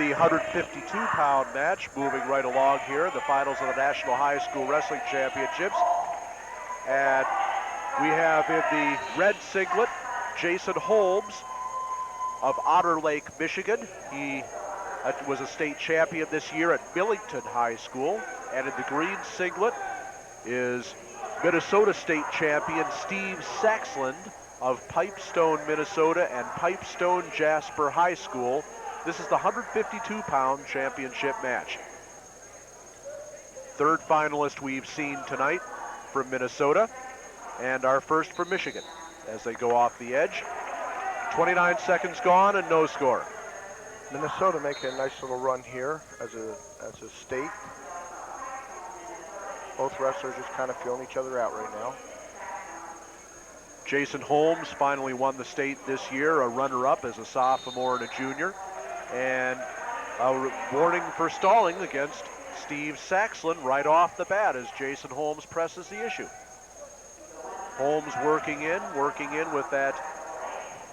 the 152-pound match, moving right along here, the finals of the National High School Wrestling Championships. And we have in the red singlet, Jason Holmes of Otter Lake, Michigan. He was a state champion this year at Millington High School. And in the green singlet is Minnesota state champion Steve Saxlund of Pipestone, Minnesota, and Pipestone Jasper High School. This is the 152-pound championship match. Third finalist we've seen tonight from Minnesota, and our first from Michigan as they go off the edge. 29 seconds gone and no score. Minnesota making a nice little run here as a state. Both wrestlers just kind of feeling each other out right now. Jason Holmes finally won the state this year, a runner-up as a sophomore and a junior. And a warning for stalling against Steve Saxlund right off the bat as Jason Holmes presses the issue. Holmes working in with that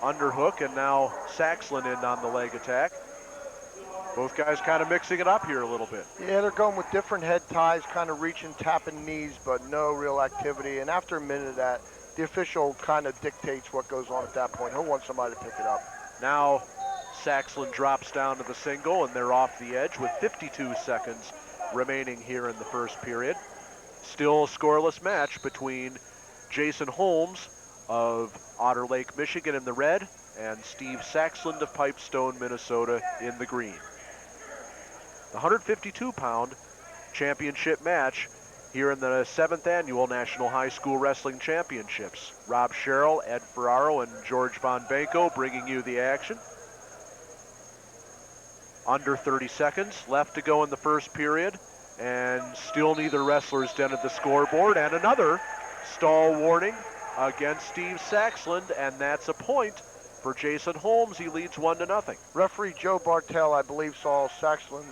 underhook, and now Saxlund in on the leg attack. Both guys kind of mixing it up here a little bit. Yeah, they're going with different head ties, kind of reaching, tapping knees, but no real activity. And after a minute of that, the official kind of dictates what goes on at that point. He'll want somebody to pick it up. Now Saxlund drops down to the single, and they're off the edge with 52 seconds remaining here in the first period. Still a scoreless match between Jason Holmes of Otter Lake, Michigan in the red, and Steve Saxlund of Pipestone, Minnesota in the green. The 152-pound championship match here in the 7th annual National High School Wrestling Championships. Rob Sherrill, Ed Ferraro, and George Von Benko bringing you the action. Under 30 seconds left to go in the first period, and still neither wrestler's dented the scoreboard, and another stall warning against Steve Saxlund, and that's a point for Jason Holmes. He leads 1-0. Referee Joe Bartel, I believe, saw Saxlund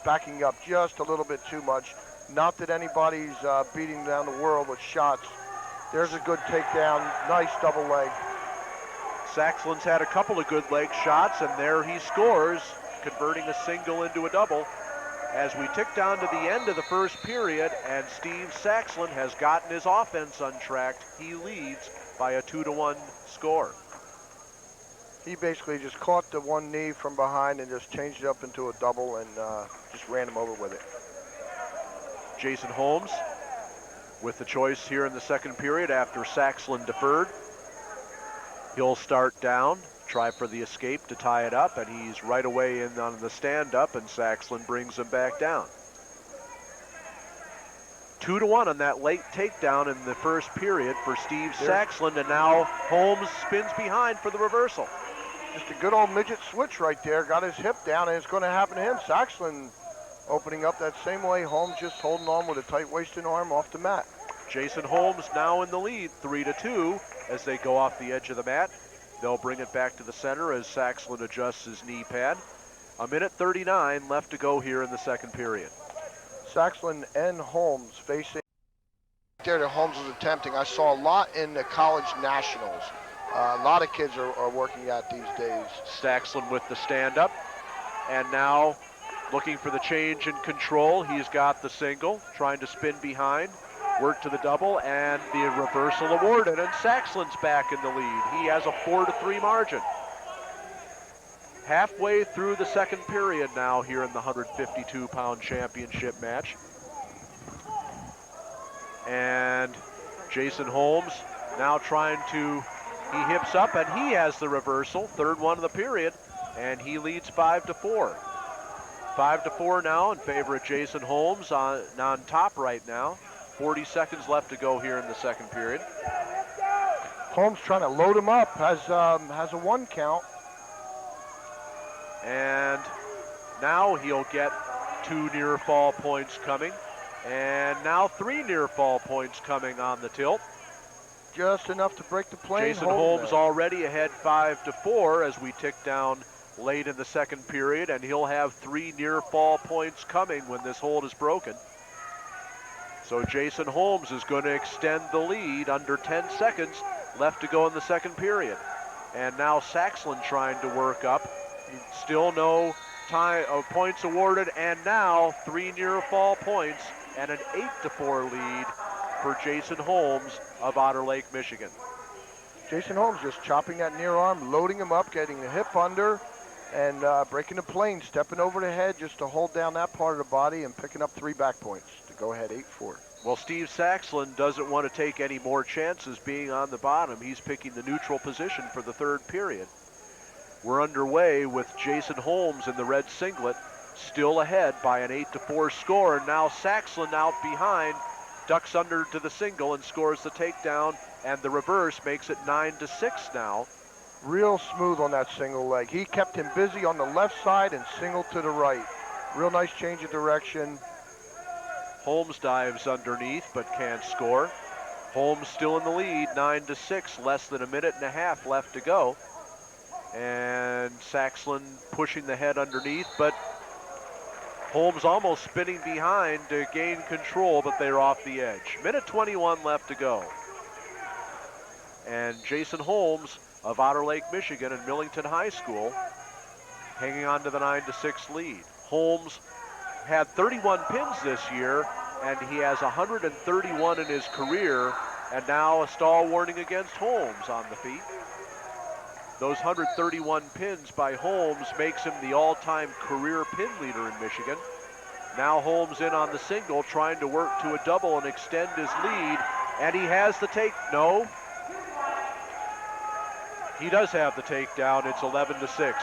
backing up just a little bit too much. Not that anybody's beating down the world with shots. There's a good takedown, nice double leg. Saxlund's had a couple of good leg shots, and there he scores, converting a single into a double. As we tick down to the end of the first period, and Steve Saxlund has gotten his offense untracked. He leads by a 2-1 score. He basically just caught the one knee from behind and just changed it up into a double and just ran him over with it. Jason Holmes with the choice here in the second period after Saxlund deferred. He'll start down, try for the escape to tie it up, and he's right away in on the stand-up, and Saxlund brings him back down. 2-1 on that late takedown in the first period for Steve Saxlund, and now Holmes spins behind for the reversal. Just a good old midget switch right there, got his hip down, and it's going to happen to him. Saxlund opening up that same way, Holmes just holding on with a tight-waisted arm off the mat. Jason Holmes now in the lead, 3-2, as they go off the edge of the mat. They'll bring it back to the center as Saxlund adjusts his knee pad. 1:39 left to go here in the second period. Saxlund and Holmes facing there that Holmes was attempting. I saw a lot in the college nationals. A lot of kids are working at these days. Saxlund with the stand-up, and now looking for the change in control. He's got the single, trying to spin behind, work to the double, and the reversal awarded, and Saxlund's back in the lead. He has a 4-3 margin. Halfway through the second period now here in the 152-pound championship match. And Jason Holmes now trying to, he hips up and he has the reversal, third one of the period, and he leads 5-4. 5-4 now in favor of Jason Holmes on top right now. 40 seconds left to go here in the second period. Holmes trying to load him up, has a 1 count. And now he'll get 2 near fall points coming. And now 3 near fall points coming on the tilt. Just enough to break the plane. Jason Holmes already ahead 5-4 as we tick down late in the second period, and he'll have 3 near fall points coming when this hold is broken. So Jason Holmes is going to extend the lead, under 10 seconds left to go in the second period. And now Saxlund trying to work up. Still no points awarded, and now 3 near fall points and an 8-4 lead for Jason Holmes of Otter Lake, Michigan. Jason Holmes just chopping that near arm, loading him up, getting the hip under, and breaking the plane, stepping over the head just to hold down that part of the body and picking up 3 back points to go ahead 8-4. Well, Steve Saxlund doesn't want to take any more chances being on the bottom. He's picking the neutral position for the 3rd period. We're underway with Jason Holmes in the red singlet, still ahead by an 8-4 score. And now Saxlund out behind, ducks under to the single and scores the takedown, and the reverse makes it 9-6 now. Real smooth on that single leg. He kept him busy on the left side and singled to the right. Real nice change of direction. Holmes dives underneath but can't score. Holmes still in the lead, 9-6, less than a minute and a half left to go. And Saxlund pushing the head underneath, but Holmes almost spinning behind to gain control, but they're off the edge. Minute 21 left to go. And Jason Holmes of Otter Lake, Michigan and Millington High School hanging on to the 9-6 lead. Holmes had 31 pins this year, and he has 131 in his career, and now a stall warning against Holmes on the feet. Those 131 pins by Holmes makes him the all-time career pin leader in Michigan. Now Holmes in on the single, trying to work to a double and extend his lead, and he has the take. No. He does have the takedown. It's 11-6.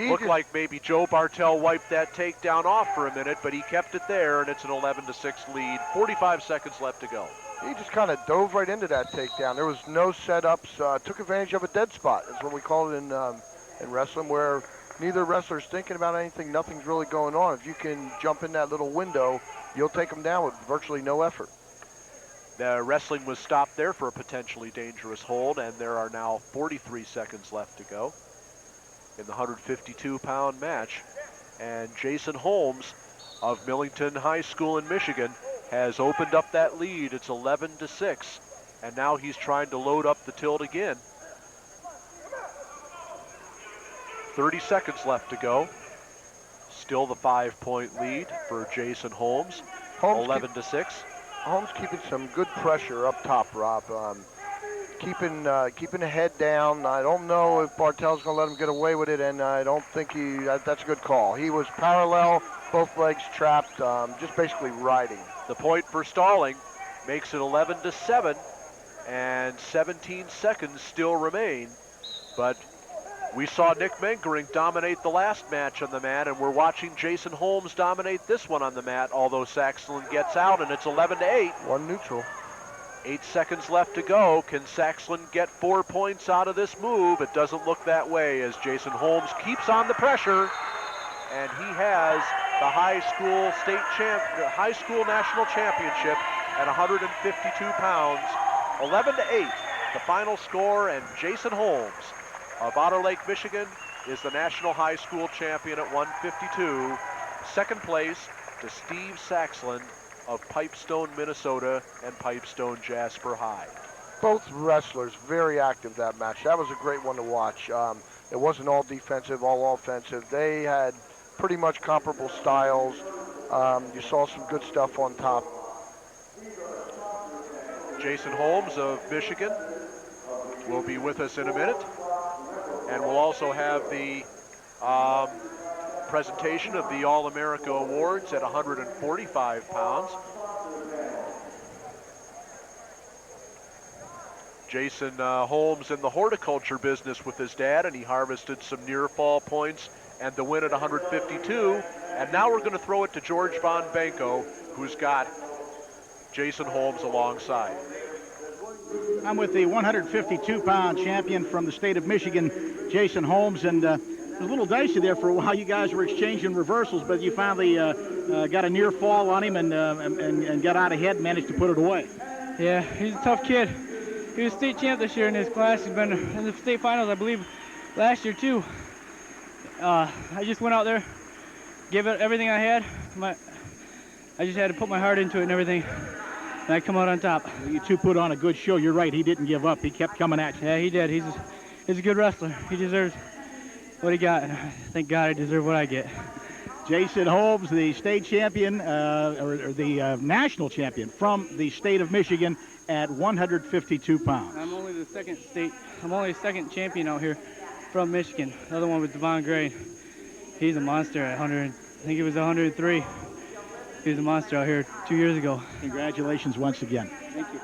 Looked like maybe Joe Bartel wiped that takedown off for a minute, but he kept it there, and it's an 11-6 lead. 45 seconds left to go. He just kind of dove right into that takedown. There was no setups. Took advantage of a dead spot, is what we call it in wrestling, where neither wrestler's thinking about anything. Nothing's really going on. If you can jump in that little window, you'll take them down with virtually no effort. The wrestling was stopped there for a potentially dangerous hold, and there are now 43 seconds left to go in the 152-pound match. And Jason Holmes of Millington High School in Michigan has opened up that lead. It's 11-6, and now he's trying to load up the tilt again. 30 seconds left to go. Still the 5-point lead for Jason Holmes. 11-6. Holmes keeping some good pressure up top, Rob. Keeping the head down. I don't know if Bartel's going to let him get away with it, and I don't think that's a good call. He was parallel, both legs trapped, just basically riding. The point for stalling makes it 11-7, and 17 seconds still remain. But we saw Nick Mengerink dominate the last match on the mat, and we're watching Jason Holmes dominate this one on the mat, although Saxlund gets out, and it's 11-8. One neutral. 8 seconds left to go. Can Saxlund get 4 points out of this move? It doesn't look that way as Jason Holmes keeps on the pressure, and he has the high school national championship at 152 pounds. 11-8, the final score, and Jason Holmes of Otter Lake, Michigan is the national high school champion at 152. Second place to Steve Saxlund of Pipestone, Minnesota, and Pipestone Jasper High. Both wrestlers very active that match. That was a great one to watch. It wasn't all defensive, all offensive. They had pretty much comparable styles. You saw some good stuff on top. Jason Holmes of Michigan will be with us in a minute. And we'll also have the presentation of the All-America Awards at 145 pounds. Jason Holmes in the horticulture business with his dad, and he harvested some near fall points and the win at 152. And now we're going to throw it to George Von Benko, who's got Jason Holmes alongside. I'm with the 152-pound champion from the state of Michigan, Jason Holmes, and it was a little dicey there for a while. You guys were exchanging reversals, but you finally got a near fall on him and got out ahead and managed to put it away. Yeah, he's a tough kid. He was state champ this year in his class. He's been in the state finals, I believe, last year too. I just went out there, gave it everything I had. I just had to put my heart into it and everything, and I come out on top. Well, you two put on a good show. You're right, he didn't give up. He kept coming at you. Yeah, he did. He's a good wrestler. He deserves what he got. Thank God I deserve what I get. Jason Holmes, the state champion, or the national champion from the state of Michigan at 152 pounds. I'm only second champion out here from Michigan. The other one was Devon Gray. He's a monster at 100. I think he was 103. He was a monster out here 2 years ago. Congratulations once again. Thank you.